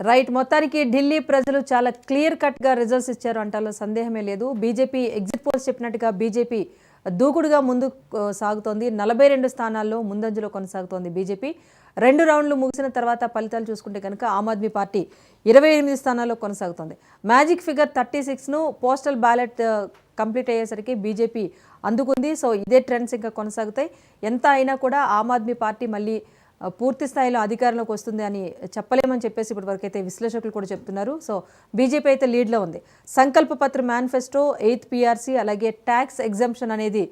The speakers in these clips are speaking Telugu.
రైట్. మొత్తానికి ఢిల్లీ ప్రజలు చాలా క్లియర్ కట్గా రిజల్ట్స్ ఇచ్చారు అంటాలో సందేహమే లేదు. బీజేపీ ఎగ్జిట్ పోల్స్ చెప్పినట్టుగా బీజేపీ దూకుడుగా ముందు సాగుతోంది. 42 స్థానాల్లో ముందంజలో కొనసాగుతోంది బీజేపీ. 2 రౌండ్లు ముగిసిన తర్వాత ఫలితాలు చూసుకుంటే కనుక ఆమ్ ఆద్మీ పార్టీ 28 స్థానాల్లో కొనసాగుతోంది. మ్యాజిక్ ఫిగర్ 36ను పోస్టల్ బ్యాలెట్ కంప్లీట్ అయ్యేసరికి బీజేపీ అందుకుంది. సో ఇదే ట్రెండ్స్ ఇంకా కొనసాగుతాయి. ఎంత అయినా కూడా ఆమ్ ఆద్మీ పార్టీ మళ్ళీ పూర్తి స్థాయిలో అధికారంలోకి వస్తుంది అని చెప్పలేమని చెప్పేసి ఇప్పటివరకు అయితే విశ్లేషకులు కూడా చెప్తున్నారు. సో బీజేపీ అయితే లీడ్లో ఉంది. సంకల్ప పత్ర మేనిఫెస్టో, 8th PRC, అలాగే ట్యాక్స్ ఎగ్జంప్షన్ అనేది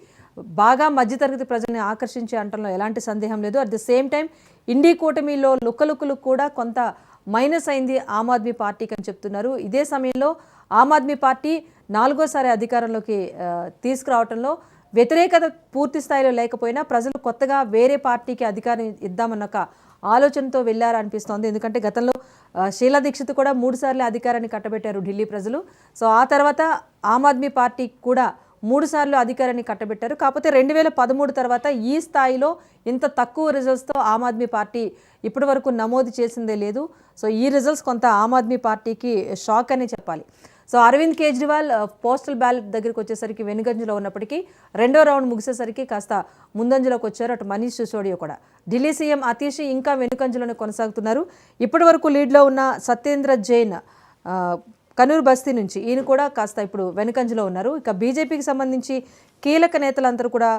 బాగా మధ్యతరగతి ప్రజల్ని ఆకర్షించే అంటంలో ఎలాంటి సందేహం లేదు. అట్ ది సేమ్ టైం ఇండి కూటమిలో లుక్కలుక్కలు కూడా కొంత మైనస్ అయింది ఆమ్ ఆద్మీ పార్టీకి అని చెప్తున్నారు. ఇదే సమయంలో ఆమ్ ఆద్మీ పార్టీ 4వ సారి అధికారంలోకి తీసుకురావడంలో వ్యతిరేకత పూర్తి స్థాయిలో లేకపోయినా ప్రజలు కొత్తగా వేరే పార్టీకి అధికారం ఇద్దామన్న ఒక ఆలోచనతో వెళ్ళారనిపిస్తోంది. ఎందుకంటే గతంలో షీలా దీక్షిత్ కూడా 3 సార్లు అధికారాన్ని కట్టబెట్టారు ఢిల్లీ ప్రజలు. సో ఆ తర్వాత ఆమ్ ఆద్మీ పార్టీ కూడా 3 సార్లు అధికారాన్ని కట్టబెట్టారు. కాకపోతే 2013 తర్వాత ఈ స్థాయిలో ఇంత తక్కువ రిజల్ట్స్తో ఆమ్ ఆద్మీ పార్టీ ఇప్పటి వరకు నమోదు చేసిందే లేదు. సో ఈ రిజల్ట్స్ కొంత ఆమ్ ఆద్మీ పార్టీకి షాక్ అని చెప్పాలి. So Arvind Kejriwal postal ballot దగ్గరికి వచ్చేసరికి వెనుకంజలో ఉన్నప్పటికీ 2వ రౌండ్ ముగిసేసరికి కాస్త ముందంజలోకి వచ్చారు. అటు మనీష్ సిసోడియా కూడా. ఢిల్లీ సీఎం అతీష్ ఇంకా వెనుకంజలోనే కొనసాగుతున్నారు. ఇప్పటి వరకు లీడ్లో ఉన్న సత్యేంద్ర జైన్ కనూర్ బస్తీ నుంచి ఈయన కూడా కాస్త ఇప్పుడు వెనుకంజలో ఉన్నారు. ఇక బీజేపీకి సంబంధించి కీలక నేతలందరూ కూడా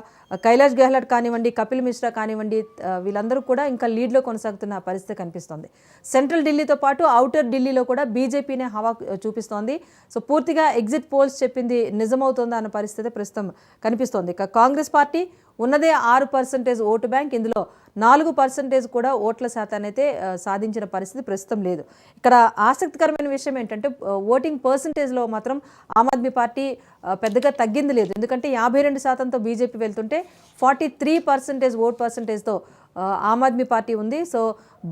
కైలాష్ గెహ్లట్ కానివ్వండి, కపిల్ మిశ్రా కానివ్వండి, వీళ్ళందరూ కూడా ఇంకా లీడ్లో కొనసాగుతున్న పరిస్థితి కనిపిస్తోంది. సెంట్రల్ ఢిల్లీతో పాటు ఔటర్ ఢిల్లీలో కూడా బీజేపీనే హవా చూపిస్తోంది. సో పూర్తిగా ఎగ్జిట్ పోల్స్ చెప్పింది నిజమవుతుందా అన్న పరిస్థితి ప్రస్తుతం కనిపిస్తోంది. ఇక కాంగ్రెస్ పార్టీ ఉన్నదే 6% ఓటు బ్యాంక్. ఇందులో 4% కూడా ఓట్ల శాతాన్ని అయితే సాధించిన పరిస్థితి ప్రస్తుతం లేదు. ఇక్కడ ఆసక్తికరమైన విషయం ఏంటంటే ఓటింగ్ పర్సంటేజ్లో మాత్రం ఆమ్ ఆద్మీ పార్టీ పెద్దగా తగ్గింది లేదు. ఎందుకంటే 52%తో బీజేపీ వెళ్తుంటే 43% ఓట్ పర్సంటేజ్తో ఆమ్ ఆద్మీ పార్టీ ఉంది. సో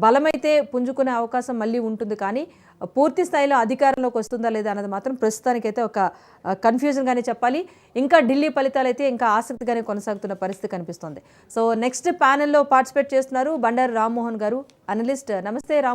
బలమైతే పుంజుకునే అవకాశం మళ్ళీ ఉంటుంది. కానీ పూర్తి స్థాయిలో అధికారంలోకి వస్తుందా లేదా అన్నది మాత్రం ప్రస్తుతానికైతే ఒక కన్ఫ్యూజన్గానే చెప్పాలి. ఇంకా ఢిల్లీ ఫలితాలు అయితే ఇంకా ఆసక్తిగానే కొనసాగుతున్న పరిస్థితి కనిపిస్తుంది. సో నెక్స్ట్ ప్యానెల్లో పార్టిసిపేట్ చేస్తున్నారు బండారు రామ్మోహన్ గారు, అనలిస్ట్. నమస్తే రామ్.